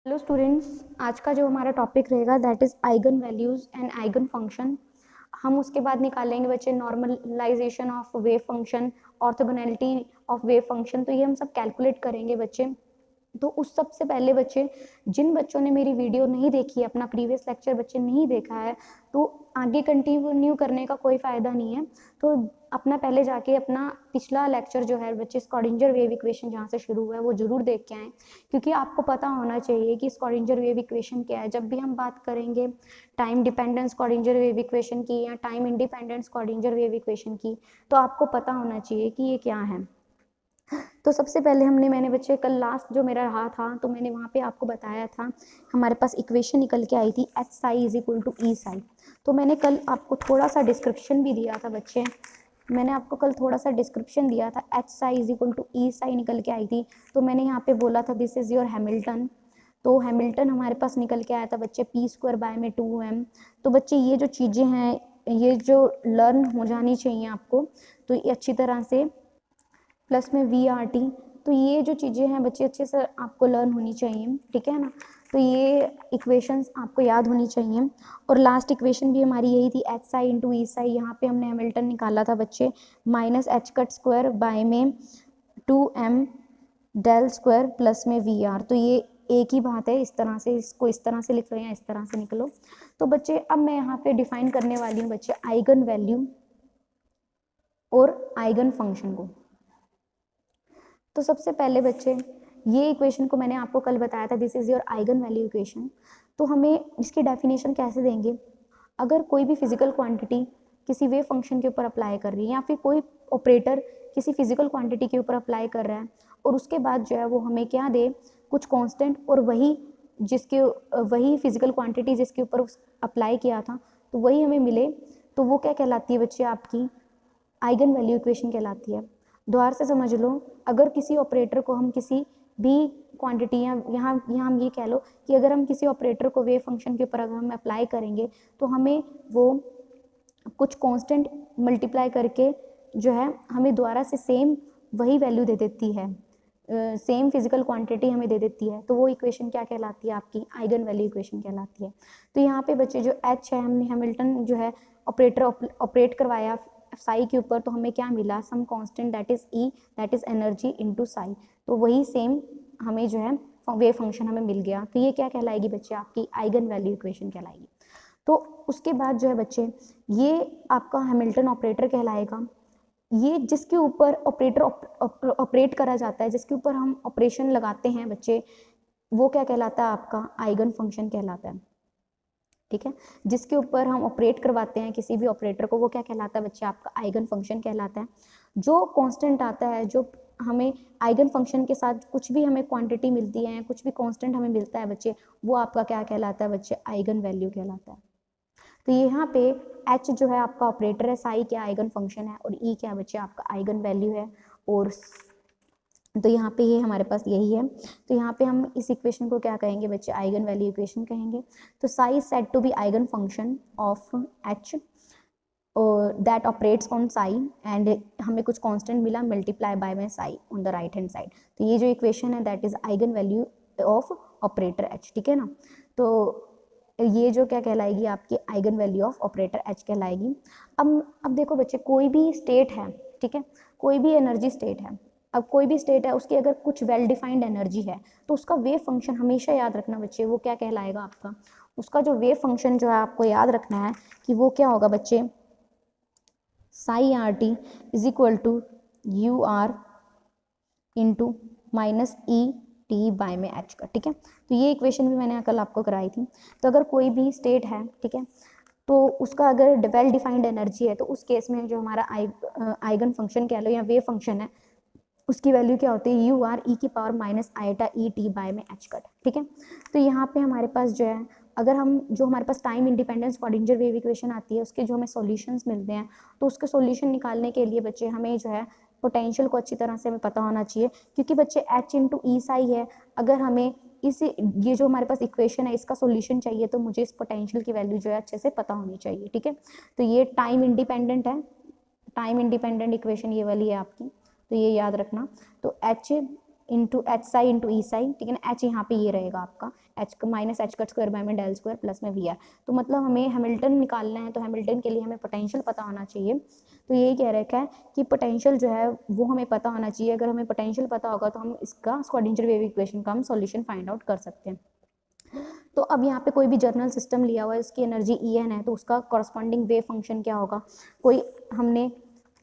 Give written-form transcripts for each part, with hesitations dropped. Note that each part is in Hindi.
हेलो स्टूडेंट्स, आज का जो हमारा टॉपिक रहेगा that is eigen values and eigen function. हम उसके बाद निकालेंगे बच्चे normalization of wave function, orthogonality of wave function. तो ये हम सब कैलकुलेट करेंगे बच्चे। तो उस सबसे पहले बच्चे, जिन बच्चों ने मेरी वीडियो नहीं देखी है, अपना प्रीवियस लेक्चर बच्चे नहीं देखा है, तो आगे कंटिन्यू करने का कोई फ़ायदा नहीं है। तो अपना पहले जाके अपना पिछला लेक्चर जो है बच्चे स्क्रॉडिंजर वेव इक्वेशन जहाँ से शुरू हुआ है वो ज़रूर देख के आएँ, क्योंकि आपको पता होना चाहिए कि स्क्रॉडिंजर वेव इक्वेशन क्या है। जब भी हम बात करेंगे टाइम डिपेंडेंट स्क्रॉडिंजर वेव इक्वेशन की या टाइम इंडिपेंडेंट स्क्रॉडिंजर वेव इक्वेशन की, तो आपको पता होना चाहिए कि ये क्या है। तो सबसे पहले मैंने बच्चे कल लास्ट जो मेरा रहा था, तो मैंने वहाँ पे आपको बताया था हमारे पास इक्वेशन निकल के आई थी H psi is equal to E psi. तो मैंने कल आपको थोड़ा सा डिस्क्रिप्शन भी दिया था बच्चे, मैंने आपको कल थोड़ा सा डिस्क्रिप्शन दिया था। H psi is equal to E psi निकल के आई थी, तो मैंने यहाँ पे बोला था दिस इज योर हैमिल्टन। तो हैमिल्टन हमारे पास निकल के आया था बच्चे पी स्क्वायर बाय में 2m। तो बच्चे ये जो चीज़ें हैं, ये जो लर्न हो जानी चाहिए आपको, तो ये अच्छी तरह से प्लस में वी आर टी। तो ये जो चीज़ें हैं बच्चे अच्छे से आपको लर्न होनी चाहिए, ठीक है ना। तो ये इक्वेशंस आपको याद होनी चाहिए। और लास्ट इक्वेशन भी हमारी यही थी H psi into E Sai. यहाँ पे हमने हैमिल्टन निकाला था बच्चे minus H cut square by में 2m डेल स्क्वायर प्लस में वी आर। तो ये एक ही बात है, इस तरह से इसको इस तरह से लिख लो या इस तरह से निकलो। तो बच्चे अब मैं यहाँ पे डिफाइन करने वाली हूँ बच्चे आइगन वैल्यू और आइगन फंक्शन को। तो सबसे पहले बच्चे ये इक्वेशन को मैंने आपको कल बताया था this is your eigen value equation. तो हमें इसकी डेफिनेशन कैसे देंगे? अगर कोई भी फिजिकल क्वांटिटी किसी वेव फंक्शन के ऊपर अप्लाई कर रही है, या फिर कोई ऑपरेटर किसी फिजिकल क्वांटिटी के ऊपर अप्लाई कर रहा है, और उसके बाद जो है वो हमें क्या दे, कुछ कांस्टेंट, और वही फिजिकल क्वांटिटी जिसके ऊपर अप्लाई किया था तो वही हमें मिले, तो वो क्या कहलाती है बच्चे? आपकी आइगन वैल्यू इक्वेशन कहलाती है। द्वार से समझ लो, अगर किसी ऑपरेटर को हम किसी भी क्वांटिटी, या यहाँ हम ये कह लो कि अगर हम किसी ऑपरेटर को वेव फंक्शन के ऊपर अगर हम अप्लाई करेंगे, तो हमें वो कुछ कांस्टेंट मल्टीप्लाई करके जो है हमें दोबारा से सेम वही वैल्यू दे देती है, सेम फिजिकल क्वांटिटी हमें दे देती है। तो वो इक्वेशन क्या कहलाती है? आपकी आइगन वैल्यू इक्वेशन कहलाती है। तो यहाँ पे बच्चे जो एच है, हमने हैमिल्टन जो है ऑपरेटर ऑपरेट करवाया साई के ऊपर, तो हमें क्या मिला? Some constant that is E, that is energy into psi. तो वही सेम हमें जो है वेव फंक्शन हमें मिल गया। तो ये क्या कहलाएगी बच्चे? आपकी आइगन वैल्यू इक्वेशन कहलाएगी। तो उसके बाद जो है बच्चे, ये आपका हैमिल्टन ऑपरेटर कहलाएगा। ये जिसके ऊपर ऑपरेटर ऑपरेट करा जाता है, जिसके ऊपर हम ऑपरेशन लगाते हैं बच्चे, वो क्या कहलाता है? आपका आइगन फंक्शन कहलाता है, ठीक है। जिसके ऊपर हम ऑपरेट करवाते हैं किसी भी ऑपरेटर को, वो क्या कहलाता है बच्चे? आपका आइगन फंक्शन कहलाता है। जो कांस्टेंट आता है, जो हमें आइगन फंक्शन के साथ कुछ भी हमें क्वांटिटी मिलती है, कुछ भी कांस्टेंट हमें मिलता है बच्चे, वो आपका क्या कहलाता है बच्चे? आइगन वैल्यू कहलाता है। तो यहाँ पे एच जो है आपका ऑपरेटर है, साई क्या आइगन फंक्शन है, और ई क्या बच्चे? आपका आइगन वैल्यू है। और तो यहाँ पे ये हमारे पास यही है। तो यहाँ पे हम इस इक्वेशन को क्या कहेंगे बच्चे? आइगन वैल्यू इक्वेशन कहेंगे। तो psi is said to be eigen function of H that operates on psi, and हमें कुछ कांस्टेंट मिला मल्टीप्लाई बाय में psi on the right hand side. तो ये जो इक्वेशन है that is eigen value of operator H, ठीक है ना। तो ये जो क्या कहलाएगी? आपकी eigen value of operator H कहलाएगी। अब देखो बच्चे, कोई भी स्टेट है, ठीक है, कोई भी एनर्जी स्टेट है। अब कोई भी स्टेट है, उसकी अगर कुछ वेल डिफाइंड एनर्जी है, तो उसका वेव फंक्शन हमेशा याद रखना बच्चे, वो क्या कहलाएगा आपका? उसका जो वेव फंक्शन जो है आपको याद रखना है कि वो क्या होगा बच्चे? Psi are t is equal to u r into minus E T by में एच का, ठीक है। तो ये इक्वेशन भी मैंने कल आपको कराई थी। तो अगर कोई भी स्टेट है, ठीक है, तो उसका अगर वेल डिफाइंड एनर्जी है, तो उस केस में जो हमारा आइगन फंक्शन कह लो या वेव फंक्शन है, उसकी वैल्यू क्या होती है? यू आर ई की power minus iota E T by में एच कट, ठीक है। तो यहाँ पे हमारे पास जो है, अगर हम जो हमारे पास टाइम इंडिपेंडेंस स्क्रॉडिंजर वेव इक्वेशन आती है, उसके जो हमें सॉल्यूशंस मिलते हैं, तो उसके सॉल्यूशन निकालने के लिए बच्चे हमें जो है पोटेंशियल को अच्छी तरह से हमें पता होना चाहिए, क्योंकि बच्चे एच इंटू ई साई है। अगर हमें ये जो हमारे पास इक्वेशन है इसका सॉल्यूशन चाहिए, तो मुझे इस पोटेंशियल की वैल्यू जो है अच्छे से पता होनी चाहिए, ठीक है। तो ये टाइम इंडिपेंडेंट है, टाइम इंडिपेंडेंट इक्वेशन ये वाली है आपकी, तो ये याद रखना। तो H into H psi into E psi, ठीक है ना। एच यहाँ पे ये रहेगा आपका H minus H cut square by में डेल स्क्वायर प्लस में वी आर। तो मतलब हमें हैमिल्टन निकालना है, तो हैमिल्टन के लिए हमें पोटेंशियल पता होना चाहिए। तो यही कह रखा है कि पोटेंशियल जो है वो हमें पता होना चाहिए। अगर हमें पोटेंशियल पता होगा तो हम इसका स्क्वाड्रेचर वेव इक्वेशन का हम सॉल्यूशन फाइंड आउट कर सकते हैं। तो अब यहाँ पे कोई भी जर्नल सिस्टम लिया हुआ है, इसकी एनर्जी ई एन है, तो उसका कॉरस्पॉन्डिंग वेव फंक्शन क्या होगा। हमने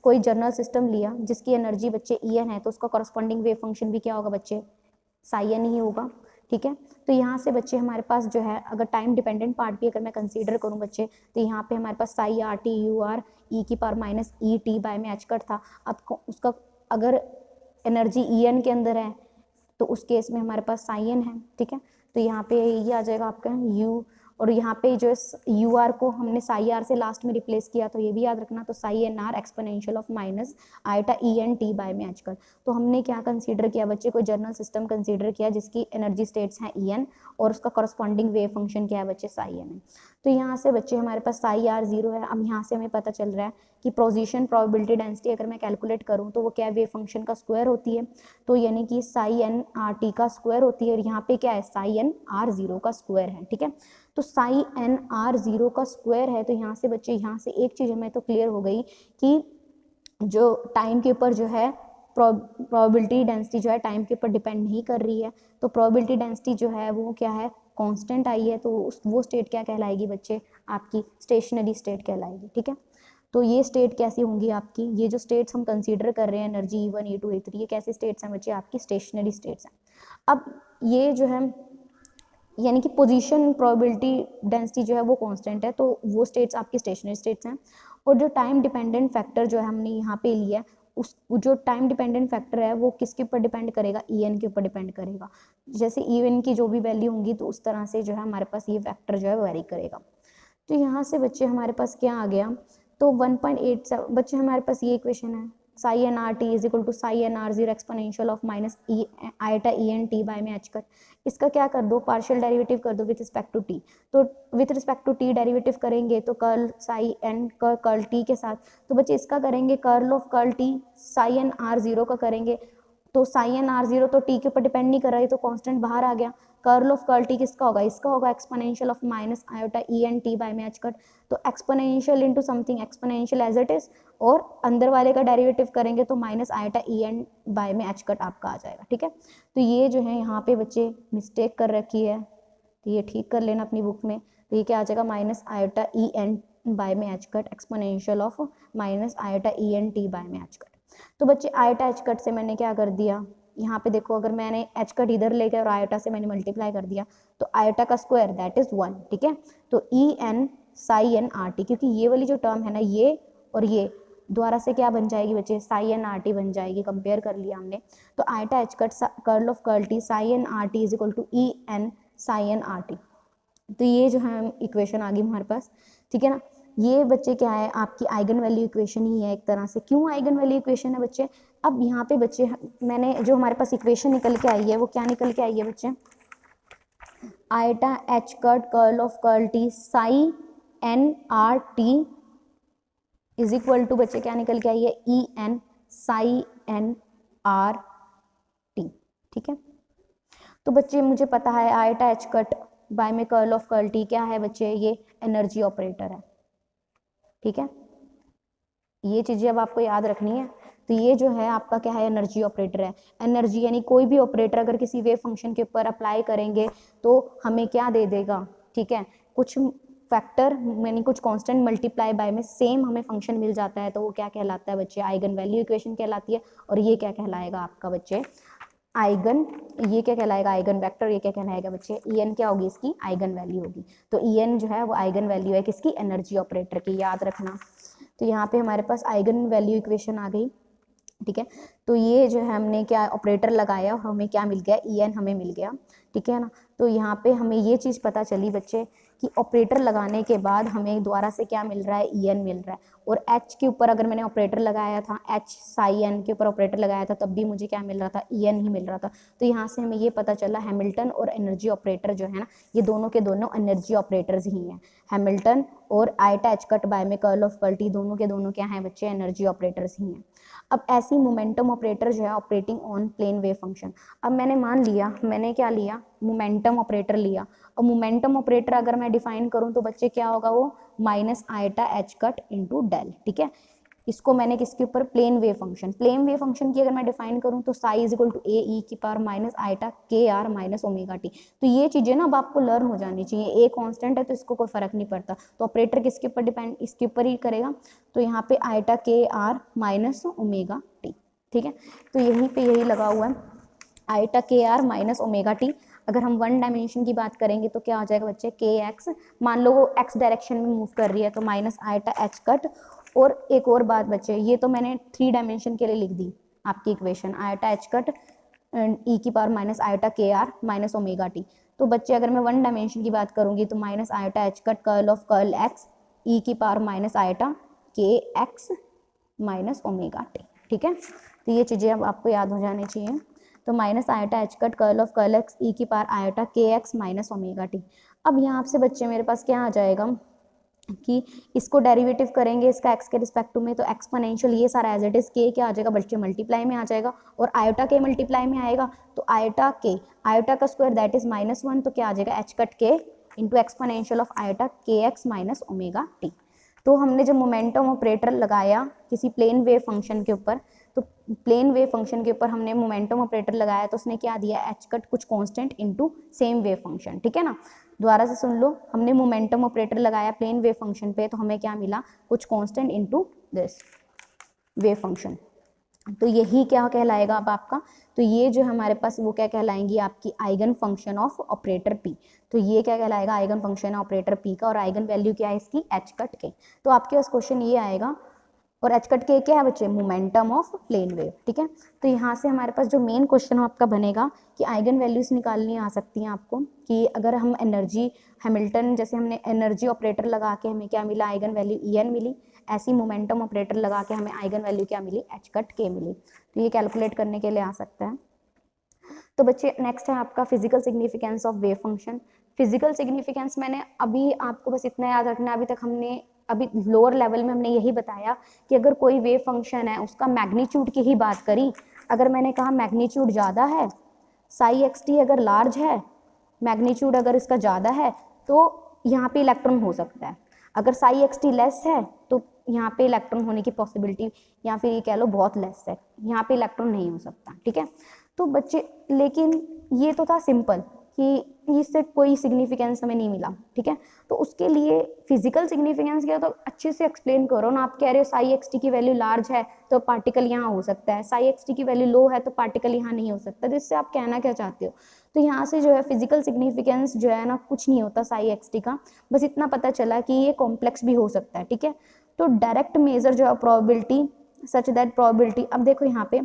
कोई जर्नल सिस्टम लिया जिसकी एनर्जी बच्चे ई एन है, तो उसका कॉरस्पॉन्डिंग वेव फंक्शन भी क्या होगा बच्चे, साई एन ही होगा, ठीक है। तो यहाँ से बच्चे हमारे पास जो है, अगर टाइम डिपेंडेंट पार्ट भी अगर मैं कंसीडर करूँ बच्चे, तो यहाँ पे हमारे पास psi are T U R E की power minus E T by में एच कट था। अब उसका अगर एनर्जी ई एन के अंदर है तो उस केस में हमारे पास साई एन है, ठीक है। तो यहाँ पे ये आ जाएगा आपका यू, और यहाँ पे जो यू आर को हमने साई आर से लास्ट में रिप्लेस किया, तो ये भी याद रखना। तो psi n r exponential of minus iota E N T by में एच कर। तो हमने क्या कंसीडर किया बच्चे, कोई जर्नल सिस्टम कंसीडर किया जिसकी एनर्जी स्टेट्स हैं ई एन और उसका करस्पॉन्डिंग वेव फंक्शन क्या है बच्चे, साई एन है। तो यहाँ से बच्चे हमारे पास साई आर जीरो है। अब यहाँ से हमें पता चल रहा है कि पोजीशन प्रोबेबिलिटी डेंसिटी अगर मैं कैलकुलेट करूँ तो वो क्या है, वेव फंक्शन का स्क्वायर होती है। तो यानी कि साई एन आर टी का स्क्वायर होती है, और यहाँ पे क्या है, साई एन आर जीरो का स्क्वायर है, ठीक है। तो साई एन आर जीरो का स्क्वायर है। तो यहाँ से बच्चे, यहाँ से एक चीज़ हमें तो क्लियर हो गई कि जो टाइम के ऊपर जो है प्रोबेबिलिटी डेंसिटी जो है टाइम के ऊपर डिपेंड नहीं कर रही है। तो प्रोबेबिलिटी डेंसिटी जो है वो क्या है, कांस्टेंट आई है। तो वो स्टेट क्या कहलाएगी बच्चे, आपकी स्टेशनरी स्टेट कहलाएगी, ठीक है। तो ये स्टेट कैसी होंगी आपकी, ये जो स्टेट्स हम कंसीडर कर रहे हैं एनर्जी E1 E2 E3, ये कैसे स्टेट्स हैं बच्चे, आपकी स्टेशनरी स्टेट्स हैं। अब ये जो है यानी कि पोजीशन प्रोबेबिलिटी डेंसिटी जो है वो कांस्टेंट है, तो वो स्टेट्स आपकी स्टेशनरी स्टेट्स हैं। और जो टाइम डिपेंडेंट फैक्टर जो है हमने यहाँ पे लिया है, उस जो टाइम डिपेंडेंट फैक्टर है वो किसके ऊपर डिपेंड करेगा, ई एन के ऊपर डिपेंड करेगा। जैसे ई एन की जो भी वैल्यू होंगी तो उस तरह से जो है हमारे पास ये फैक्टर जो है वेरी करेगा। तो यहाँ से बच्चे हमारे पास क्या आ गया, तो 1.87 बच्चे हमारे पास ये इक्वेशन है, psi n r t is equal to psi n r zero exponential of minus E iota E N T by में एच कर। इसका क्या कर दो, पार्शियल डेरिवेटिव कर दो विथ रिस्पेक्ट टू टी। तो with respect to t derivative करेंगे तो कर्ल साई एन का कर्ल टी के साथ, तो बच्चे इसका करेंगे curl of curl t psi n r zero का करेंगे। तो साई एन आर जीरो तो टी के ऊपर डिपेंड नहीं कर रहा है, तो कांस्टेंट बाहर आ गया। कर्ल ऑफ कर्ल टी किसका होगा, इसका होगा exponential of minus iota E N T by में एच कट। तो exponential into something exponential as it is, और अंदर वाले का डेरिवेटिव करेंगे तो minus iota E N by में एच कट आपका आ जाएगा, ठीक है। तो ये जो है यहाँ पे बच्चे मिस्टेक कर रखी है, तो ये ठीक कर लेना अपनी बुक में। तो ये क्या आ जाएगा, minus iota E N by में H cut exponential of minus iota E N T by में एच कट। तो बच्चे आयोटा एच कट से मैंने क्या कर दिया, यहाँ पे देखो अगर मैंने एच कट इधर लेके और आयोटा से मैंने मल्टीप्लाई कर दिया, तो आयोटा का स्क्वायर दैट इज 1, ठीक है। तो E n psi n r t, क्योंकि ये वाली जो टर्म है ना, ये और ये द्वारा से क्या बन जाएगी बच्चे, साई एन आर टी बन जाएगी। कंपेयर कर लिया हमने, तो iota h cut curl of curl t psi n r t is equal to E n psi n r t. तो ये जो है इक्वेशन आ गई हमारे पास, ठीक है ना। ये बच्चे क्या है, आपकी आइगन वैल्यू इक्वेशन ही है एक तरह से। क्यों आइगन वैल्यू इक्वेशन है बच्चे, अब यहाँ पे बच्चे मैंने जो हमारे पास इक्वेशन निकल के आई है वो क्या निकल के आई है बच्चे, iota H cut curl of curl t psi n r t is equal to बच्चे क्या निकल के आई है, E n psi n r t, ठीक है। तो बच्चे मुझे पता है आयटा एच कट बाय में कर्ल ऑफ कर्ल टी क्या है बच्चे, ये एनर्जी ऑपरेटर है, ठीक है। ये चीजें अब आपको याद रखनी है। तो ये जो है आपका क्या है, एनर्जी ऑपरेटर है। एनर्जी यानी कोई भी ऑपरेटर अगर किसी वेव फंक्शन के ऊपर अप्लाई करेंगे तो हमें क्या दे देगा, ठीक है, कुछ फैक्टर यानी कुछ कांस्टेंट मल्टीप्लाई बाय में सेम हमें फंक्शन मिल जाता है, तो वो क्या कहलाता है बच्चे, आइगन वैल्यू इक्वेशन कहलाती है। और ये क्या कहलाएगा आपका बच्चे, आइगन, ये क्या कहलाएगा, आइगन वेक्टर। ये क्या कहलाएगा बच्चे, ई एन क्या होगी, इसकी आइगन वैल्यू होगी। तो ई एन जो है वो आइगन वैल्यू है किसकी, एनर्जी ऑपरेटर की, याद रखना। तो यहाँ पे हमारे पास आइगन वैल्यू इक्वेशन आ गई, ठीक है। तो ये जो है हमने क्या ऑपरेटर लगाया और हमें क्या मिल गया, ई एन हमें मिल गया, ठीक है ना। तो यहाँ पे हमें ये चीज़ पता चली बच्चे कि ऑपरेटर लगाने के बाद हमें दोबारा से क्या मिल रहा है, ई एन मिल रहा है। और एच के ऊपर अगर मैंने ऑपरेटर लगाया था, एच साई एन के ऊपर ऑपरेटर लगाया था, तब भी मुझे क्या मिल रहा था, ई एन ही मिल रहा था। तो यहाँ से हमें ये पता चला हैमिल्टन और एनर्जी ऑपरेटर जो है ना, ये दोनों के दोनों एनर्जी ऑपरेटर्स ही हैं। हैमिल्टन और आयटा एच कट बाय में कर्ल ऑफ कर्ल टी दोनों के दोनों क्या हैं बच्चे, एनर्जी ऑपरेटर्स ही हैं। अब ऐसी मोमेंटम ऑपरेटर जो है operating on plane wave function. अब मैंने मान लिया, मैंने क्या लिया, मोमेंटम ऑपरेटर लिया, और मोमेंटम ऑपरेटर अगर मैं डिफाइन करूं तो बच्चे क्या होगा, वो minus iota H cut into del, ठीक है। इसको मैंने किसके ऊपर, plane wave function, plane wave function की अगर मैं डिफाइन करूं तो psi is equal to A e की power minus iota k r minus omega t. तो ये चीजें ना अब आपको लर्न हो जानी चाहिए, ए कांस्टेंट है तो इसको कोई फर्क नहीं पड़ता, तो ऑपरेटर किसके ऊपर डिपेंड, इसके ऊपर ही करेगा, तो यहाँ पे eta k r minus omega T, ठीक है। तो यहीं पे यही लगा हुआ है eta k r minus omega T. अगर हम वन डायमेंशन की बात करेंगे तो क्या हो जाएगा बच्चे, के एक्स, मान लो वो एक्स डायरेक्शन में मूव कर रही है तो माइनस आयटा एच कट। और एक और बात बच्चे, ये तो मैंने 3 डायमेंशन के लिए लिख दी आपकी equation, iota H cut e की power minus iota k r minus omega t. तो बच्चे अगर मैं वन डायमेंशन की बात करूंगी तो minus iota H cut curl of curl X E की पावर माइनस आयटा के एक्स माइनस ओमेगा टी, ठीक है। तो ये चीज़ें अब आपको याद हो जानी चाहिए। तो minus iota H cut curl of curl X E की पावर आयटा के एक्स माइनस ओमेगा टी। अब यहाँ से बच्चे मेरे पास क्या आ जाएगा कि इसको डेरिवेटिव करेंगे इसका एक्स के रिस्पेक्ट में, तो एक्सपोनेंशियल ये सारा एज इट इज के क्या आ जाएगा बच्चे, मल्टीप्लाई में आ जाएगा, और आयोटा के मल्टीप्लाई में आएगा, तो आयोटा का स्क्वायर दैट इज -1, तो क्या आ जाएगा एच कट के इंटू एक्सपोनेंशियल ऑफ आयोटा के एक्स माइनस ओमेगा टी। तो हमने जब मोमेंटम ऑपरेटर लगाया किसी प्लेन वेव फंक्शन के ऊपर, तो प्लेन वेव फंक्शन के ऊपर हमने मोमेंटम ऑपरेटर लगाया तो उसने क्या दिया, एच कट कुछ constant into same wave function, ठीक है ना। दोबारा से सुन लो, हमने मोमेंटम ऑपरेटर लगाया प्लेन वेव फंक्शन पे तो हमें क्या मिला, कुछ constant into this wave function. तो यही क्या कहलाएगा अब आपका, तो ये जो हमारे पास वो क्या कहलाएंगी आपकी eigen function of operator P. तो ये क्या कहलाएगा, आइगन फंक्शन ऑपरेटर पी का, और आइगन वैल्यू क्या है इसकी, एच कट के। तो आपके पास क्वेश्चन ये आएगा, और एच कट के क्या है बच्चे, मोमेंटम ऑफ प्लेन वेव, ठीक है। तो यहाँ से हमारे पास जो मेन क्वेश्चन आपका बनेगा कि आइगन वैल्यूज निकालनी आ सकती हैं आपको, कि अगर हम एनर्जी हैमिल्टन, जैसे हमने एनर्जी ऑपरेटर लगा के हमें क्या मिला, आइगन वैल्यू ई एन मिली, ऐसी मोमेंटम ऑपरेटर लगा के हमें आइगन वैल्यू क्या मिली, एच कट के मिली। तो ये कैलकुलेट करने के लिए आ सकता है। तो बच्चे नेक्स्ट है आपका physical significance of wave function. Physical significance मैंने अभी आपको बस इतना याद रखना, अभी तक हमने अभी लोअर लेवल में हमने यही बताया कि अगर कोई वेव फंक्शन है उसका मैग्नीट्यूड की ही बात करी, अगर मैंने कहा मैग्नीट्यूड ज़्यादा है, साई एक्स टी अगर लार्ज है, मैग्नीट्यूड अगर इसका ज़्यादा है तो यहाँ पे इलेक्ट्रॉन हो सकता है, अगर साई एक्स टी लेस है तो यहाँ पे इलेक्ट्रॉन होने की पॉसिबिलिटी या फिर ये कह लो बहुत लेस है, यहाँ पे इलेक्ट्रॉन नहीं हो सकता, ठीक है। तो बच्चे लेकिन ये तो था सिंपल कि इससे कोई सिग्निफिकेंस हमें नहीं मिला, ठीक है। तो उसके लिए फिजिकल सिग्निफिकेंस क्या, तो अच्छे से एक्सप्लेन करो ना। आप कह रहे हो साई एक्स टी की वैल्यू लार्ज है तो पार्टिकल यहाँ हो सकता है, साई एक्स टी की वैल्यू लो है तो पार्टिकल यहाँ नहीं हो सकता, तो इससे आप कहना क्या चाहते हो। तो यहाँ से जो है फिजिकल सिग्निफिकेंस जो है ना कुछ नहीं होता साई एक्स टी का, बस इतना पता चला कि ये कॉम्प्लेक्स भी हो सकता है, ठीक है। तो डायरेक्ट मेजर जो है प्रोबेबिलिटी सच दैट प्रोबेबिलिटी, अब देखो यहाँ पे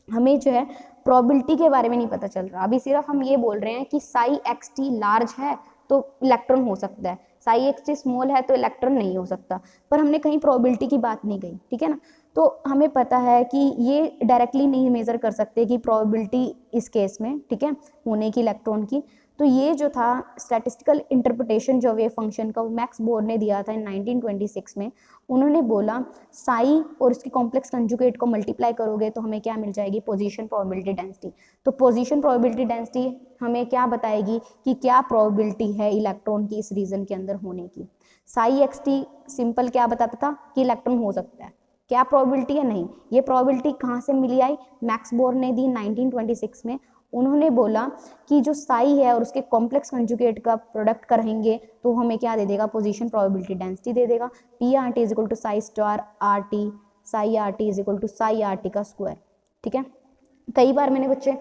हमें जो है प्रोबेबिलिटी के बारे में नहीं पता चल रहा, अभी सिर्फ हम ये बोल रहे हैं कि साई एक्स टी लार्ज है तो इलेक्ट्रॉन हो सकता है, साई एक्स टी स्मॉल है तो इलेक्ट्रॉन नहीं हो सकता, पर हमने कहीं प्रोबेबिलिटी की बात नहीं कही, ठीक है ना। तो हमें पता है कि ये डायरेक्टली नहीं मेजर कर सकते कि प्रोबेबिलिटी इस केस में, ठीक है, होने की इलेक्ट्रॉन की। तो ये जो था स्टैटिस्टिकल इंटरप्रिटेशन जो वेव फंक्शन का, वो मैक्स बोर ने दिया था इन 1926 में। उन्होंने बोला साई और इसकी कॉम्प्लेक्स कंजुगेट को मल्टीप्लाई करोगे तो हमें क्या मिल जाएगी, पोजीशन प्रोबेबिलिटी डेंसिटी। तो पोजीशन प्रोबेबिलिटी डेंसिटी हमें क्या बताएगी कि क्या प्रोबेबिलिटी है इलेक्ट्रॉन की इस रीजन के अंदर होने की। साई एक्स टी सिंपल क्या बताता था कि इलेक्ट्रॉन हो सकता है, क्या प्रोबेबिलिटी है, नहीं। ये प्रोबेबिलिटी कहाँ से मिली आई, मैक्स बोर ने दी 1926 में। उन्होंने बोला कि जो साई है और उसके कॉम्प्लेक्स कंजुगेट का प्रोडक्ट करेंगे तो हमें क्या दे देगा, पोजीशन प्रोबेबिलिटी डेंसिटी दे देगा, P r t is equal to psi star r t, psi are t is equal to psi are t का स्क्वायर, ठीक है। कई बार मैंने बच्चे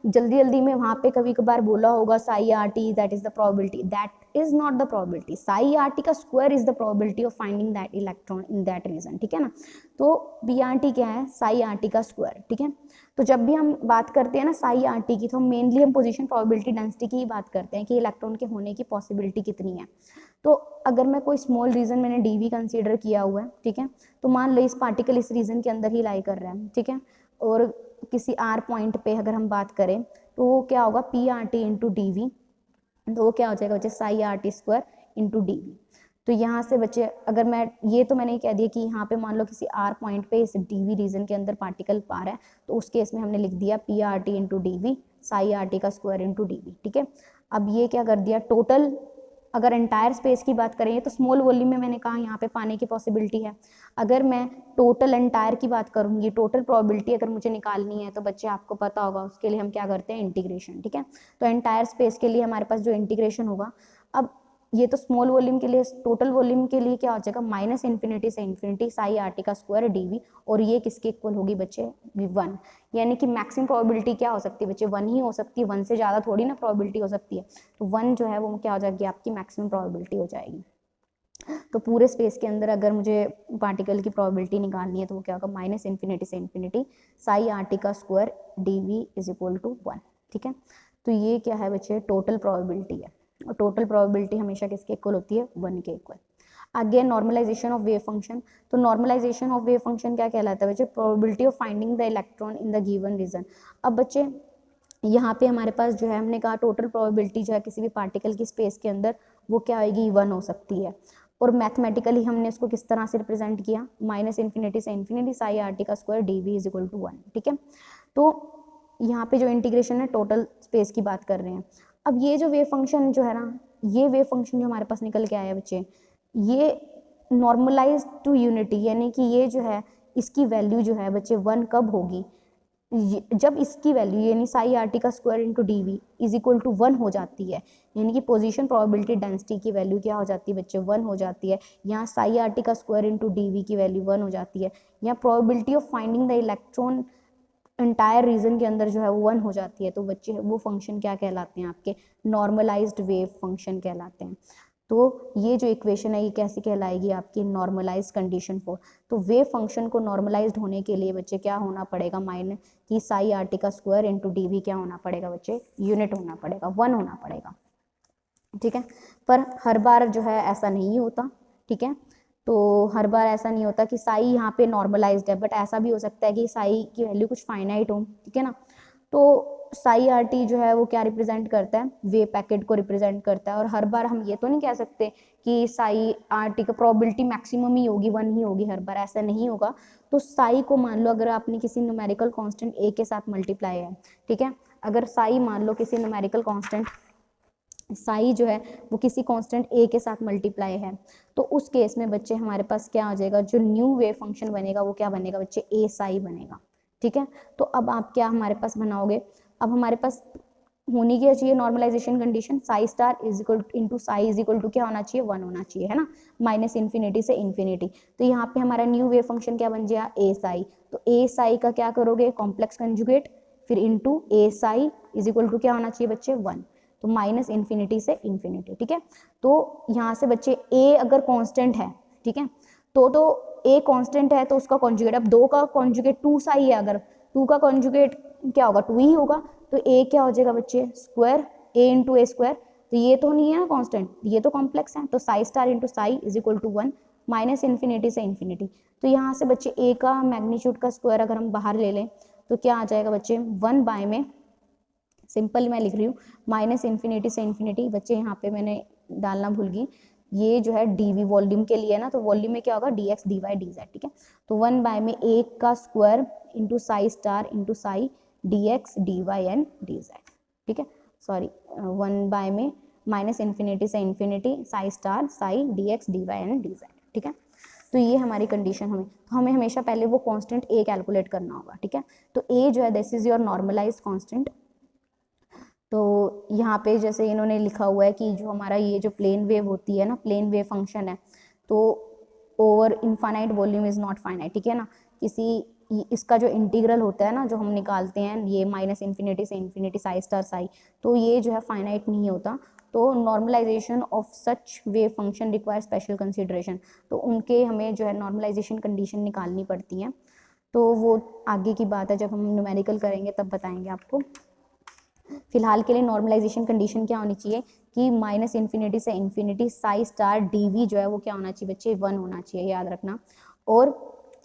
जल्दी जल्दी में वहाँ पे कभी कभार बोला होगा psi are t that is the probability, that is not the probability, psi are t का square is the probability of finding that electron in that region, ठीक है ना। तो बी आर टी क्या है, साई आर टी का स्क्वायर, ठीक है। तो जब भी हम बात करते हैं ना साई आर टी की, तो मेनली हम पोजीशन प्रोबेबिलिटी डेंसिटी की ही बात करते हैं कि इलेक्ट्रॉन के होने की पॉसिबिलिटी कितनी है। तो अगर मैं कोई स्मॉल रीजन मैंने डी वी कंसिडर किया हुआ है, ठीक है, तो मान लो इस पार्टिकल इस रीजन के अंदर ही लाई कर रहा है, ठीक है, और किसी आर पॉइंट पे अगर हम बात करें तो वो क्या होगा, P r t into D v, तो वो क्या हो जाएगा बच्चे psi are t square into D v. तो यहाँ से बच्चे अगर मैं ये तो मैंने कह दिया कि यहाँ पे मान लो किसी आर पॉइंट पे इस डीवी रीजन के अंदर पार्टिकल आ रहा है, तो उस केस में हमने लिख दिया P r t into D v psi are t का स्क्वायर इंटू डी वी। ठीक है, अब ये क्या कर दिया, टोटल अगर एंटायर स्पेस की बात करें तो स्मॉल वॉल्यूम में मैंने कहा यहाँ पे पाने की पॉसिबिलिटी है। अगर मैं टोटल एंटायर की बात करूँगी, टोटल प्रोबेबिलिटी अगर मुझे निकालनी है, तो बच्चे आपको पता होगा उसके लिए हम क्या करते हैं, इंटीग्रेशन। ठीक है, तो एंटायर स्पेस के लिए हमारे पास जो इंटीग्रेशन होगा, अब ये तो स्मॉल वॉल्यूम के लिए, टोटल वॉल्यूम के लिए क्या हो जाएगा, माइनस इन्फिनिटी से इन्फिनिटी साई आर टी का स्क्वायर डी वी, और ये किसके इक्वल होगी बच्चे, 1। यानी कि मैक्सिमम प्रोबेबिलिटी क्या हो सकती है बच्चे, 1 ही हो सकती है, 1 से ज़्यादा थोड़ी ना प्रोबेबिलिटी हो सकती है। तो 1 जो है वो क्या हो जाएगी, आपकी मैक्सिमम प्रोबेबिलिटी हो जाएगी। तो पूरे स्पेस के अंदर अगर मुझे पार्टिकल की प्रोबेबिलिटी निकालनी है तो वो क्या होगा, माइनस इन्फिनिटी से इन्फिनिटी साई आर टी का square d we is equal to 1। ठीक है, तो ये क्या है बच्चे, टोटल प्रोबेबिलिटी है, और टोटल प्रोबेबिलिटी हमेशा किसके इक्वल होती है, 1 के इक्वल। Again normalization of wave function, तो नॉर्मलाइजेशन ऑफ वेव फंक्शन क्या कहलाता है बच्चे, probability of finding the electron in the given region. अब बच्चे यहाँ पे हमारे पास जो है, हमने कहा टोटल प्रोबेबिलिटी जो है किसी भी पार्टिकल की स्पेस के अंदर वो क्या आएगी, 1 हो सकती है। और मैथमेटिकली हमने इसको किस तरह से रिप्रेजेंट किया, माइनस इन्फिनिटी से इन्फिनिटी साई आर टी का square d we is equal to 1। ठीक है, तो यहाँ पे जो इंटीग्रेशन है टोटल स्पेस की बात कर रहे हैं। अब ये जो वेव फंक्शन जो है ना, ये वेव फंक्शन जो हमारे पास निकल के आया बच्चे, ये नॉर्मलाइज टू यूनिटी, यानी कि ये जो है इसकी वैल्यू जो है बच्चे 1 कब होगी, जब इसकी वैल्यू यानी साई आर टी का square into D we is equal to 1 हो जाती है। यानी कि पोजीशन प्रोबेबिलिटी डेंसिटी की वैल्यू क्या हो जाती है बच्चे, 1 हो जाती है। यहाँ साई आर टी का स्क्वायर इंटू डी वी की वैल्यू 1 हो जाती है। यहाँ probability of finding the electron entire reason के अंदर जो है वो 1 हो जाती है। तो बच्चे वो फंक्शन क्या कहलाते हैं, आपके नॉर्मलाइज्ड वेव फंक्शन कहलाते हैं। तो ये जो इक्वेशन है ये कैसी कहलाएगी, आपकी नॉर्मलाइज्ड कंडीशन फॉर। तो वेव फंक्शन को नॉर्मलाइज्ड होने के लिए बच्चे क्या होना पड़ेगा, माइनस कि साई आर टी का स्क्वायर इंटू डी वी क्या होना पड़ेगा बच्चे, यूनिट होना पड़ेगा, 1 होना पड़ेगा। ठीक है, पर हर बार जो है ऐसा नहीं होता। ठीक है, तो हर बार ऐसा नहीं होता कि साई यहाँ पे नॉर्मलाइज्ड है, बट ऐसा भी हो सकता है कि साई की वैल्यू कुछ फाइनाइट हो। ठीक है ना, तो साई आर टी जो है वो क्या रिप्रेजेंट करता है, वेव पैकेट को रिप्रेजेंट करता है। और हर बार हम ये तो नहीं कह सकते कि साई आर टी का प्रोबेबिलिटी मैक्सिमम ही होगी, 1 ही होगी, हर बार ऐसा नहीं होगा। तो साई को मान लो अगर आपने किसी न्यूमेरिकल कांस्टेंट ए के साथ मल्टीप्लाई है, ठीक है, अगर साई मान लो किसी न्यूमेरिकल कांस्टेंट साई जो है वो किसी कांस्टेंट ए के साथ मल्टीप्लाई है, तो उस केस में बच्चे हमारे पास क्या आ जाएगा, जो न्यू वेव फंक्शन बनेगा वो क्या बनेगा बच्चे, ए साई बनेगा। ठीक है, तो अब आप क्या हमारे पास बनाओगे, अब हमारे पास होनी क्या चाहिए normalization condition, psi star is equal into psi is equal to क्या होना चाहिए, 1 होना चाहिए, है ना, माइनस इन्फिनिटी से इन्फिनिटी। तो यहाँ पे हमारा न्यू वेव फंक्शन क्या बन जाएगा, ए साई। तो ए साई का क्या करोगे, कॉम्प्लेक्स कंजुगेट, फिर into A psi is equal to क्या होना चाहिए बच्चे, 1। तो माइनस इन्फिनिटी से इन्फिनिटी। ठीक है, तो यहाँ से बच्चे ए अगर कांस्टेंट है, ठीक है, तो ए कांस्टेंट है तो उसका कॉन्जुगेट, अब 2 का कॉन्जुगेट 2 साई है, अगर 2 का कॉन्जुगेट क्या होगा, 2 ही होगा। तो ए क्या हो जाएगा बच्चे, स्क्वायर ए इंटू ए स्क्वायर। तो ये तो नहीं है ना कांस्टेंट, ये तो कॉम्प्लेक्स है, तो psi star into psi is equal to 1 minus infinity से इन्फिनिटी। तो यहाँ से बच्चे ए का मैग्नीट्यूड का स्क्वायर अगर हम बाहर ले लें तो क्या आ जाएगा बच्चे, 1 बाय में, सिंपल मैं लिख रही हूँ, माइनस इन्फिनिटी से इन्फिनिटी। बच्चे यहाँ पे मैंने डालना भूल गई, ये जो है डीवी वॉल्यूम के लिए ना, तो वॉल्यूम में क्या होगा, d x d y d z. ठीक है, तो 1 बाय में ए का square into psi star into psi d x d y and d z. ठीक है, सॉरी 1 बाय में माइनस इन्फिनिटी से infinity psi star psi d x d y and d z. ठीक है, तो ये हमारी कंडीशन हमें हमेशा पहले वो कांस्टेंट ए कैलकुलेट करना होगा। ठीक है, तो ए जो है this is your normalized constant. तो यहाँ पे जैसे इन्होंने लिखा हुआ है कि जो हमारा ये जो प्लेन वेव होती है ना, प्लेन वेव फंक्शन है, तो over infinite volume is not finite. ठीक है ना, इसका जो इंटीग्रल होता है ना, जो हम निकालते हैं ये माइनस इन्फिनिटी से इन्फिनिटी साई स्टार साई, तो ये जो है फाइनाइट नहीं होता। तो normalization of such wave function require special consideration. तो उनके हमें जो है नॉर्मलाइजेशन कंडीशन निकालनी पड़ती है। तो वो आगे की बात है, जब हम न्यूमेरिकल करेंगे तब बताएंगे आपको। फिलहाल के लिए नॉर्मलाइजेशन कंडीशन क्या होनी चाहिए कि माइनस इन्फिनिटी से इन्फिनिटी साई स्टार डी जो है वो क्या होना चाहिए बच्चे, 1 होना चाहिए, याद रखना। और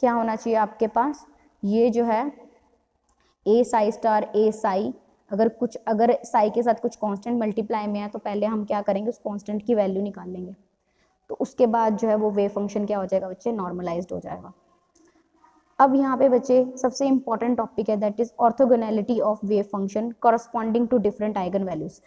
क्या होना चाहिए आपके पास, ये जो है ए साई स्टार ए साई, अगर साई के साथ कुछ कांस्टेंट मल्टीप्लाई में है तो पहले हम क्या करेंगे, उस कांस्टेंट की वैल्यू निकाल लेंगे। तो उसके बाद जो है वो वेव फंक्शन क्या हो जाएगा बच्चे, नॉर्मलाइज्ड हो जाएगा। अब यहाँ पे बच्चे सबसे इंपॉर्टेंट टॉपिक है that is orthogonality of wave function corresponding to different eigen values.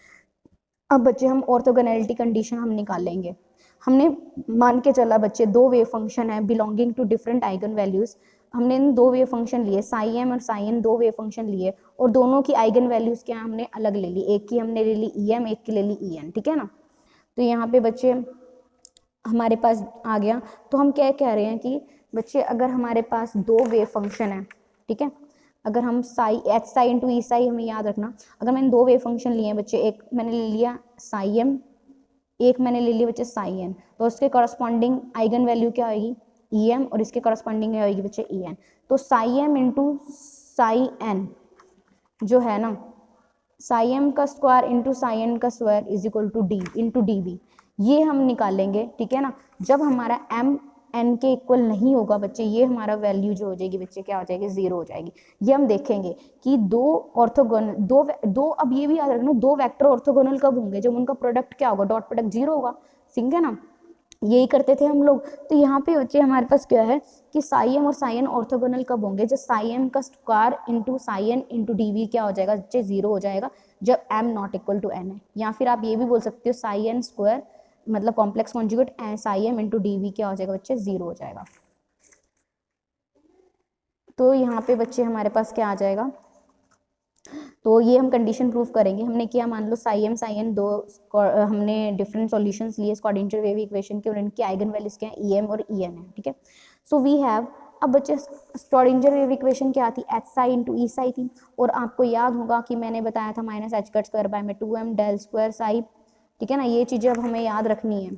अब बच्चे हम ऑर्थोगोनैलिटी कंडीशन हम निकालेंगे। हमने मान के चला बच्चे दो वेव फंक्शन है belonging to different eigen values, हमने इन दो वेव फंक्शन लिए साई एम और साई एन, दो वेव फंक्शन लिए और दोनों की आइगन वैल्यूज क्या हमने अलग ले ली, एक की हमने ले ली ई एम, एक की ले ली ई एन, ठीक है ना। तो यहाँ पे बच्चे हमारे पास आ गया। तो हम क्या कह रहे हैं कि बच्चे अगर हमारे पास दो वेव फंक्शन है, ठीक है, अगर हम Sai H psi into E Sai, हमें याद रखना, अगर मैंने दो वेव फंक्शन लिए हैं बच्चे, एक मैंने ले लिया साई एम, एक मैंने ले लिया बच्चे साई एन, तो उसके कॉरस्पॉन्डिंग आइगन वैल्यू क्या होगी ई एम और इसके कॉरस्पॉन्डिंग क्या होगी बच्चे ई एन। तो psi m into psi n जो है ना, साई एम का स्क्वायर इंटू साई एन का square is equal to d into d b, ये हम निकालेंगे, ठीक है ना। जब हमारा एम एन के इक्वल नहीं होगा बच्चे, ये हमारा वैल्यू जो हो जाएगी बच्चे क्या हो जाएगी, जीरो हो जाएगी। ये हम देखेंगे कि दो ऑर्थोगोनल दो अब ये भी याद रखना, दो वेक्टर ऑर्थोगोनल कब होंगे, जब उनका प्रोडक्ट क्या होगा, डॉट प्रोडक्ट जीरो होगा, ठीक है ना। यही करते थे हम लोग। तो यहाँ पे बच्चे हमारे पास क्या है कि साई एम और साई एन ऑर्थोगोनल कब होंगे, जब साई एम का square into psi N into D v क्या हो जाएगा बच्चे, जीरो हो जाएगा, जब m not equal to n है। या फिर आप ये भी बोल सकते हो साई एन स्क्वायर मतलब complex conjugate psi m into D v क्या हो जाएगा बच्चे, जीरो हो जाएगा। तो यहाँ पे बच्चे हमारे पास क्या आ जाएगा, तो ये हम कंडीशन प्रूफ करेंगे। हमने किया, मान लो साई एन दो हमने डिफरेंट सॉल्यूशंस लिए स्क्वाड्रेचर वेव इक्वेशन के और इनकी आइगन वैल्यूज क्या है, ई एम और ई एन है, ठीक है। सो वी हैव, अब बच्चे स्क्वाड्रेचर वेव इक्वेशन क्या थी, H psi into E Sai थी, और आपको याद होगा कि मैंने बताया था minus H cut square by में 2m डेल स्क्वायर साई, ठीक है ना। ये चीज़ें अब हमें याद रखनी है।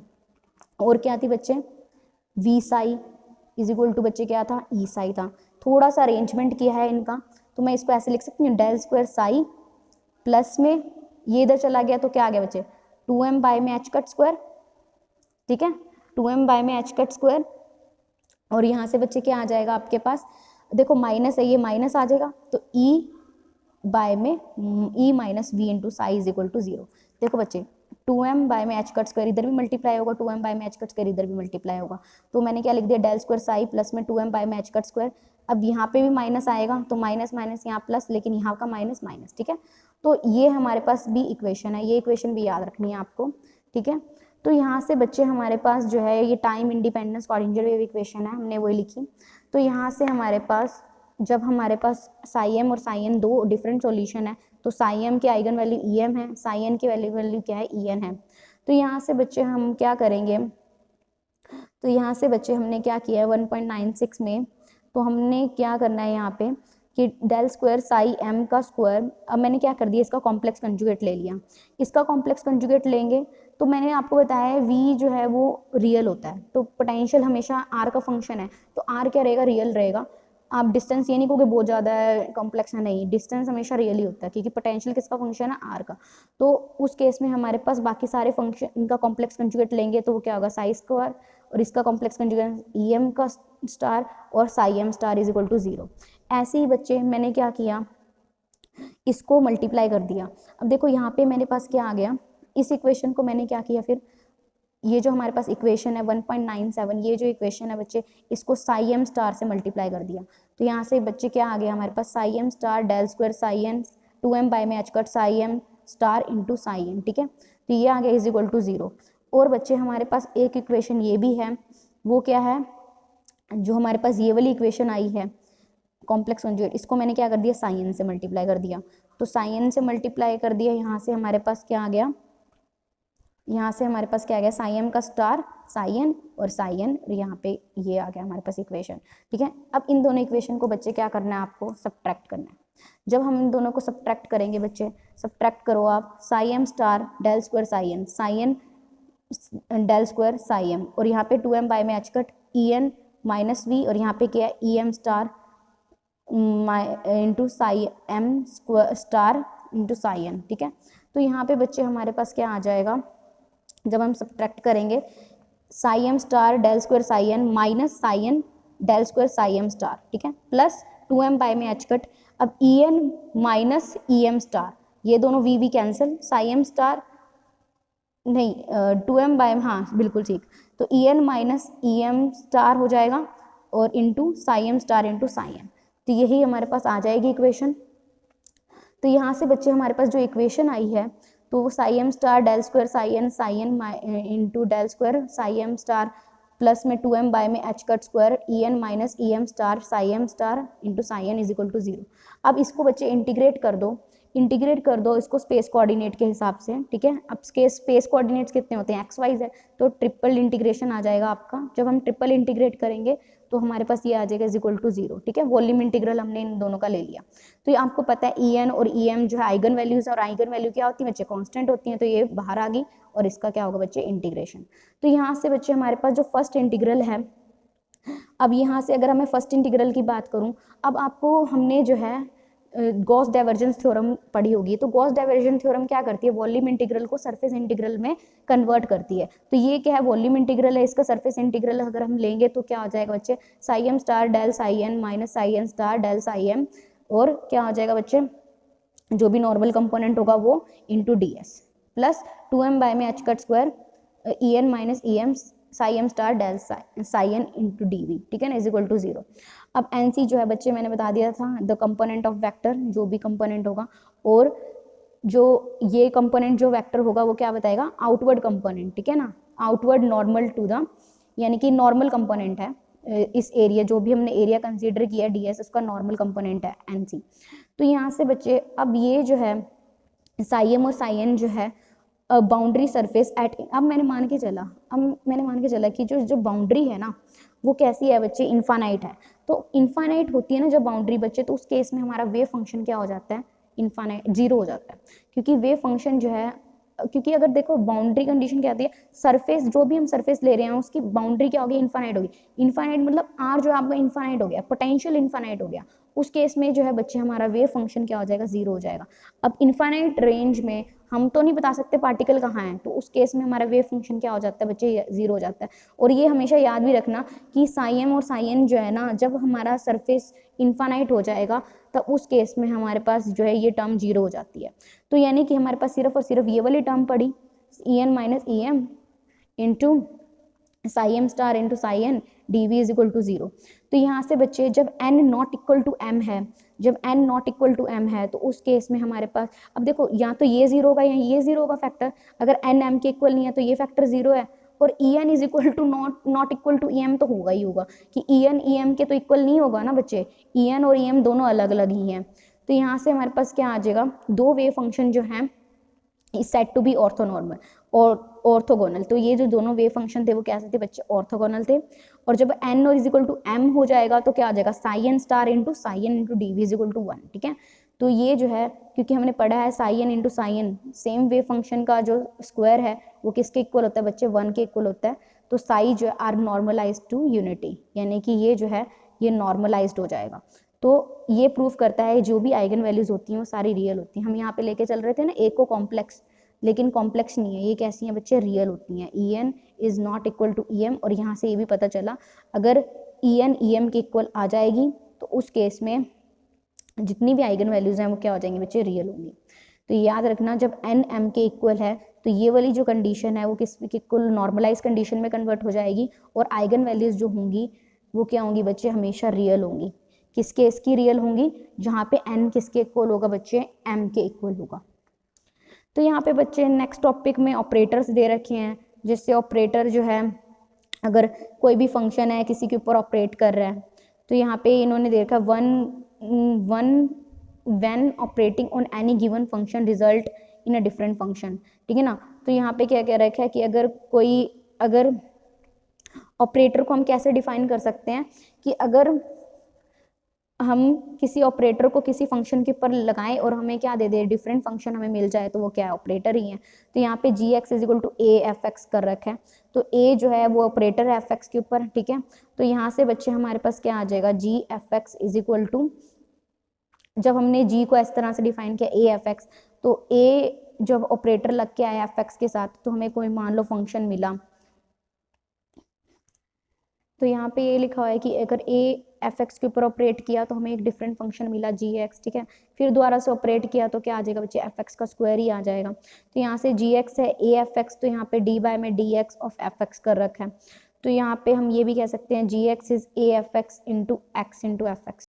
और क्या थी बच्चे, v psi is equal to बच्चे क्या था, ई साई था। थोड़ा सा अरेंजमेंट किया है इनका, तो मैं इसको ऐसे लिख सकती हूँ, डेल स्क्वायर साई प्लस में ये इधर चला गया तो क्या आ गया बच्चे, 2m बाय में एच कट स्क्वायर, ठीक है, 2m बाय में एच कट स्क्वायर। और यहाँ से बच्चे क्या आ जाएगा आपके पास, देखो माइनस है, ये माइनस आ जाएगा, तो ई बाय में E minus V into psi is equal to zero. देखो बच्चे 2m बाय में एच कट स्क्वायर इधर भी मल्टीप्लाई होगा, 2m बाय में एच कट स्क्वायर इधर भी मल्टीप्लाई होगा, तो मैंने क्या लिख दिया, डेल स्क्वायर साई प्लस में 2m बाय में एच कट स्क्वायर। अब यहाँ पे भी माइनस आएगा तो माइनस माइनस यहाँ प्लस, लेकिन यहाँ का माइनस माइनस, ठीक है। तो ये हमारे पास भी इक्वेशन है, ये इक्वेशन भी याद रखनी है आपको, ठीक है। तो यहाँ से बच्चे हमारे पास जो है ये टाइम इंडिपेंडेंस स्क्वाड्रेचर वेव इक्वेशन है, हमने वही लिखी। तो यहाँ से हमारे पास जब हमारे पास साई एम और साई एन दो डिफरेंट सॉल्यूशन है, तो साई एम की आइगन वैल्यू ई एम है, साई एन की वैल्यू क्या है, ई एन है। तो यहाँ से बच्चे हम क्या करेंगे, तो यहाँ से बच्चे हमने क्या किया है 1.96 में, तो हमने क्या करना है यहाँ पे कि डेल स्क्वायर साई एम का स्क्वायर, अब मैंने क्या कर दिया, इसका कॉम्प्लेक्स कंजुगेट ले लिया। इसका कॉम्प्लेक्स कंजुगेट लेंगे तो मैंने आपको बताया है v जो है वो रियल होता है, तो पोटेंशियल हमेशा r का फंक्शन है, तो r क्या रहेगा, रियल रहेगा। आप डिस्टेंस ये नहीं कहोगे बहुत ज़्यादा है कॉम्प्लेक्स है, नहीं, डिस्टेंस हमेशा रियल ही होता है, क्योंकि पोटेंशियल किसका फंक्शन है, r का। तो उस केस में हमारे पास बाकी सारे फंक्शन इनका कॉम्प्लेक्स कंजुगेट लेंगे तो वो क्या होगा, साई स्क्वायर और इसका कॉम्प्लेक्स कंजुगेट ई एम का स्टार और psi M star is equal to zero. ऐसे ही बच्चे मैंने क्या किया, इसको मल्टीप्लाई कर दिया। अब देखो यहाँ पे मेरे पास क्या आ गया, इस इक्वेशन को मैंने क्या किया, फिर ये जो हमारे पास इक्वेशन है 1.97, ये जो इक्वेशन है बच्चे, इसको साई एम स्टार से मल्टीप्लाई कर दिया। तो यहाँ से बच्चे क्या आ गया हमारे पास, psi M star del square psi n 2m by में H cut psi M star into psi N, ठीक है। तो ये आ गया इज इक्वल टू जीरो। और बच्चे हमारे पास एक इक्वेशन ये भी है, वो क्या है, जो हमारे पास ये वाली इक्वेशन आई है कॉम्प्लेक्स कंजुगेट, इसको मैंने क्या कर दिया, साई एन से मल्टीप्लाई कर दिया। तो साई एन से मल्टीप्लाई कर दिया, यहाँ से हमारे पास क्या आ गया, यहाँ से हमारे पास क्या आ गया, साई एम का स्टार साई एन और साई एन, और यहाँ पे ये आ गया हमारे पास इक्वेशन, ठीक है। अब इन दोनों इक्वेशन को बच्चे क्या करना है, आपको सब्ट्रैक्ट करना है। जब हम इन दोनों को सब्ट्रैक्ट करेंगे बच्चे, सब्ट्रैक्ट करो आप, psi M star del square psi N del square psi M, और यहाँ पे 2m बाय में H cut E N minus V, और यहाँ पे क्या है E M star into psi M star into psi N, ठीक है। तो यहाँ पे बच्चे हमारे पास क्या आ जाएगा, जब हम सब्ट्रैक्ट करेंगे, psi M star del square psi N minus psi N del square psi M star, ठीक है, प्लस 2m बाय में एच कट, अब E N minus E M star, ये दोनों V cancel, psi M star नहीं 2m बाय, हाँ बिल्कुल ठीक, तो en माइनस em स्टार हो जाएगा और into psi M star into psi M, तो यही हमारे पास आ जाएगी इक्वेशन। तो यहाँ से बच्चे हमारे पास जो इक्वेशन आई है तो वो psi M star del square psi N into del square psi M star plus में 2m बाय में H cut square E N minus E M star into psi N is equal to 0। अब इसको बच्चे इंटीग्रेट कर दो इसको स्पेस कोऑर्डिनेट के हिसाब से, ठीक है। अब स्पेस कोऑर्डिनेट्स कितने होते हैं, एक्स वाई जेड, तो ट्रिपल इंटीग्रेशन आ जाएगा आपका। जब हम ट्रिपल इंटीग्रेट करेंगे तो हमारे पास ये आ जाएगा इज इक्वल टू 0, ठीक है। वॉल्यूम इंटीग्रल हमने इन दोनों का ले लिया। तो ये आपको पता है ई एन और ई एम जो है आइगन वैल्यूज है, और आइगन वैल्यू क्या होती है बच्चे, कांस्टेंट होती हैं, तो ये बाहर आ गई और इसका क्या होगा बच्चे, इंटीग्रेशन। तो यहाँ से बच्चे हमारे पास जो फर्स्ट इंटीग्रल है, अब यहाँ से अगर हमें फर्स्ट इंटीग्रल की बात करूँ, अब आपको हमने जो है गॉस डाइवर्जेंस थ्योरम पढ़ी होगी, तो गॉस डाइवर्जेंस थ्योरम क्या करती है, वॉल्यूम इंटीग्रल को सरफेस इंटीग्रल में कन्वर्ट करती है। तो ये क्या है, वॉल्यूम इंटीग्रल है, इसका सरफेस इंटीग्रल अगर हम लेंगे तो क्या हो जाएगा बच्चे, psi M star del psi N minus psi N star del psi M, और क्या हो जाएगा बच्चे, जो भी नॉर्मल कंपोनेंट होगा वो into d s plus 2m by में H cut square E N minus E m psi M star del psi N into D v, ठीक है ना, इज इक्वल टू 0। अब एन सी जो है बच्चे मैंने बता दिया था, द कंपोनेंट ऑफ वेक्टर, जो भी कंपोनेंट होगा, और जो ये कंपोनेंट जो वेक्टर होगा वो क्या बताएगा, आउटवर्ड कंपोनेंट, ठीक है ना, आउटवर्ड नॉर्मल टू द, यानी कि नॉर्मल कंपोनेंट है इस एरिया, जो भी हमने एरिया कंसीडर किया डी एस, उसका नॉर्मल कंपोनेंट है एन सी। तो यहाँ से बच्चे अब ये जो है साई एम और साई एन जो है बाउंड्री सरफेस एट, अब मैंने मान के चला कि जो बाउंड्री है ना वो कैसी है बच्चे, इन्फानाइट है। तो इन्फानाइट होती है ना जब बाउंड्री बच्चे, तो उस केस में हमारा वेव फंक्शन क्या हो जाता है, इन्फानाइट, 0 हो जाता है, क्योंकि वेव फंक्शन जो है, क्योंकि अगर देखो बाउंड्री कंडीशन क्या आती है, सरफेस जो भी हम सरफेस ले रहे हैं उसकी बाउंड्री क्या होगी, इन्फानाइट होगी। इन्फानाइट मतलब आर जो आपका इन्फानाइट हो गया, पोटेंशियल इन्फानाइट हो गया, उस केस में जो है बच्चे हमारा वेव फंक्शन क्या हो जाएगा, 0 हो जाएगा। अब इन्फानाइट रेंज में हम तो नहीं बता सकते पार्टिकल कहाँ है, तो उस केस में हमारा वेव फंक्शन क्या हो जाता है बच्चे, 0 हो जाता है। और ये हमेशा याद भी रखना कि साई एम और साई एन जो है ना, जब हमारा सरफेस इन्फानाइट हो जाएगा तब उस केस में हमारे पास जो है ये टर्म 0 हो जाती है। तो यानी कि हमारे पास सिर्फ और सिर्फ ये वाली टर्म पड़ी, E N minus E M into psi M star into psi N D we is equal to 0। तो यहाँ से बच्चे जब n not equal to m है, जब n not equal to m है, तो उस केस में हमारे पास, अब देखो या तो ये 0 होगा या ये 0 होगा फैक्टर, अगर n m के इक्वल नहीं है तो ये फैक्टर 0 है, और E N is equal to not equal to E M तो होगा ही होगा, कि ई एन ई एम के तो इक्वल नहीं होगा ना बच्चे, ई एन और ई एम दोनों अलग अलग ही हैं। तो यहाँ से हमारे पास क्या आ जाएगा, दो वेव फंक्शन जो हैं is set to be orthonormal और ऑर्थोगोनल। तो ये जो दोनों वेव फंक्शन थे वो कैसे थे बच्चे, ऑर्थोगोनल थे। और जब n और इज इक्वल टू m हो जाएगा तो क्या आ जाएगा, psi N star into psi N into D we is equal to 1, ठीक है। तो ये जो है, क्योंकि हमने पढ़ा है psi N into psi N, same wave function का जो स्क्वायर है वो किसके इक्वल होता है बच्चे, 1 के इक्वल होता है। तो साई जो है आर नॉर्मलाइज टू यूनिटी, यानी कि ये जो है ये नॉर्मलाइज्ड हो जाएगा। तो ये प्रूफ करता है जो भी आइगन वैल्यूज होती हैं वो सारी रियल होती हैं। हम यहाँ पे लेके चल रहे थे ना एक को कॉम्प्लेक्स, लेकिन कॉम्प्लेक्स नहीं है, ये कैसी हैं बच्चे, रियल होती हैं। E N is not equal to E M, और यहाँ से ये भी पता चला अगर ई एन ई एम के इक्वल आ जाएगी तो उस केस में जितनी भी आइगन वैल्यूज हैं वो क्या हो जाएंगी बच्चे, रियल होंगी। तो याद रखना जब एन एम के इक्वल है तो ये वाली जो कंडीशन है वो किस इक्वल, नॉर्मलाइज कंडीशन में कन्वर्ट हो जाएगी, और आइगन वैल्यूज जो होंगी वो क्या होंगी बच्चे, हमेशा रियल होंगी। किस केस की रियल होंगी, जहाँ पे एन किसके इक्वल होगा बच्चे, एम के इक्वल होगा। तो यहाँ पे बच्चे नेक्स्ट टॉपिक में ऑपरेटर्स दे रखे हैं, जिससे ऑपरेटर जो है अगर कोई भी फंक्शन है किसी के ऊपर ऑपरेट कर रहा है, तो यहाँ पे इन्होंने दे रखा when operating on any given function result in a different function, ठीक है ना। तो यहाँ पे क्या कह रखा है कि अगर ऑपरेटर को हम कैसे डिफाइन कर सकते हैं कि अगर हम किसी ऑपरेटर को किसी फंक्शन के ऊपर लगाएं और हमें क्या दे दे, डिफरेंट फंक्शन हमें मिल जाए, तो वो क्या है, ऑपरेटर ही है। तो यहाँ पे g x is equal to a f x कर रखा है, तो ए जो है वो ऑपरेटर है एफ एक्स के ऊपर, ठीक है। तो यहाँ से बच्चे हमारे पास क्या आ जाएगा, g f x is equal to, जब हमने जी को इस तरह से डिफाइन किया ए एफ एक्स, तो ए जब ऑपरेटर लग के आया एफ एक्स के साथ, तो हमें कोई मान लो फंक्शन मिला, तो यहाँ पे ये लिखा हुआ है कि अगर ए एफ एक्स के ऊपर ऑपरेट किया तो हमें एक डिफरेंट फंक्शन मिला जी एक्स, ठीक है। फिर दोबारा से ऑपरेट किया तो क्या आ जाएगा बच्चे, एफ एक्स का स्क्वायर ही आ जाएगा। तो यहाँ से जी एक्स है ए एफ एक्स, तो यहाँ पे डी बाय में D x of F x कर रखा है। तो यहाँ पे हम ये भी कह सकते हैं g x is a f x into x into f x.